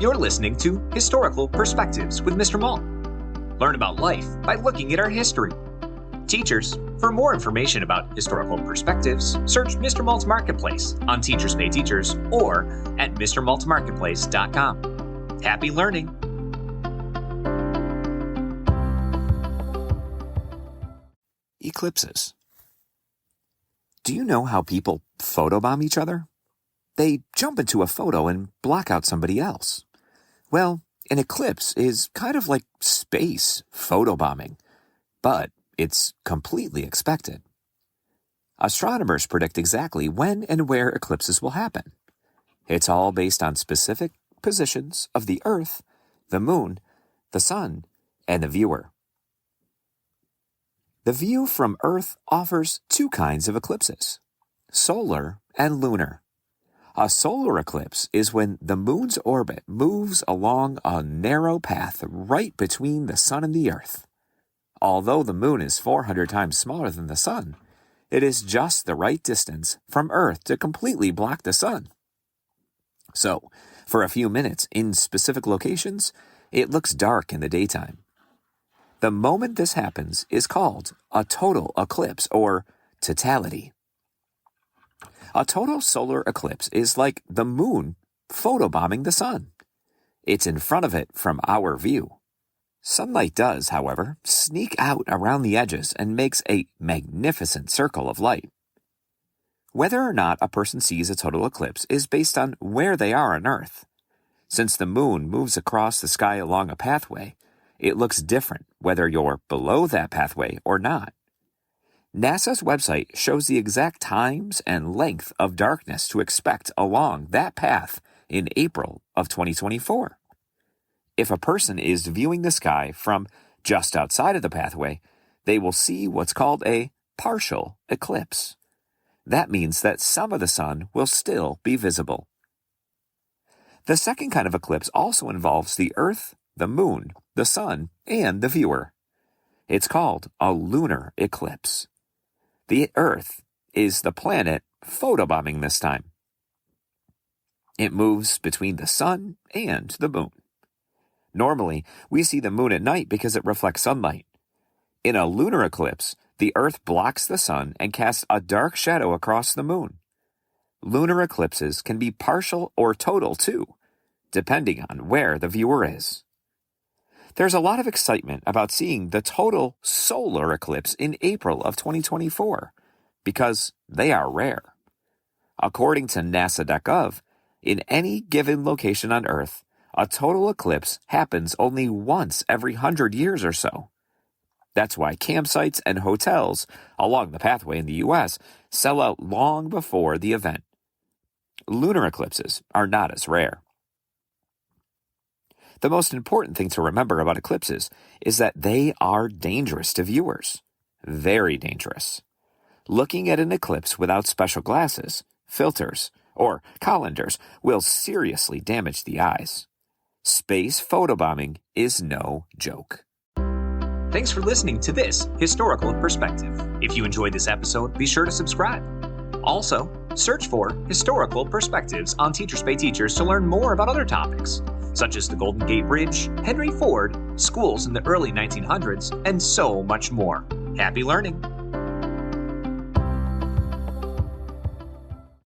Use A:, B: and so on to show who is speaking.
A: You're listening to Historical Perspectives with Mr. Mault. Learn about life by looking at our history. Teachers, for more information about historical perspectives, search Mr. Mault's Marketplace on Teachers Pay Teachers or at mrmaltmarketplace.com. Happy learning!
B: Eclipses. Do you know how people photobomb each other? They jump into a photo and block out somebody else. Well, an eclipse is kind of like space photobombing, but it's completely expected. Astronomers predict exactly when and where eclipses will happen. It's all based on specific positions of the Earth, the Moon, the Sun, and the viewer. The view from Earth offers two kinds of eclipses, solar and lunar. A solar eclipse is when the Moon's orbit moves along a narrow path right between the Sun and the Earth. Although the Moon is 400 times smaller than the Sun, it is just the right distance from Earth to completely block the Sun. So, for a few minutes in specific locations, it looks dark in the daytime. The moment this happens is called a total eclipse or totality. A total solar eclipse is like the Moon photobombing the Sun. It's in front of it from our view. Sunlight does, however, sneak out around the edges and makes a magnificent circle of light. Whether or not a person sees a total eclipse is based on where they are on Earth. Since the Moon moves across the sky along a pathway, it looks different whether you're below that pathway or not. NASA's website shows the exact times and length of darkness to expect along that path in April of 2024. If a person is viewing the sky from just outside of the pathway, they will see what's called a partial eclipse. That means that some of the sun will still be visible. The second kind of eclipse also involves the Earth, the Moon, the Sun, and the viewer. It's called a lunar eclipse. The Earth is the planet photobombing this time. It moves between the Sun and the Moon. Normally, we see the Moon at night because it reflects sunlight. In a lunar eclipse, the Earth blocks the Sun and casts a dark shadow across the Moon. Lunar eclipses can be partial or total too, depending on where the viewer is. There's a lot of excitement about seeing the total solar eclipse in April of 2024 because they are rare. According to NASA.gov, in any given location on Earth, a total eclipse happens only once every 100 years or so. That's why campsites and hotels along the pathway in the U.S. sell out long before the event. Lunar eclipses are not as rare. The most important thing to remember about eclipses is that they are dangerous to viewers. Very dangerous. Looking at an eclipse without special glasses, filters, or colanders will seriously damage the eyes. Space photobombing is no joke.
A: Thanks for listening to this Historical Perspective. If you enjoyed this episode, be sure to subscribe. Also, search for Historical Perspectives on Teachers Pay Teachers to learn more about other topics, such as the Golden Gate Bridge, Henry Ford, schools in the early 1900s, and so much more. Happy learning!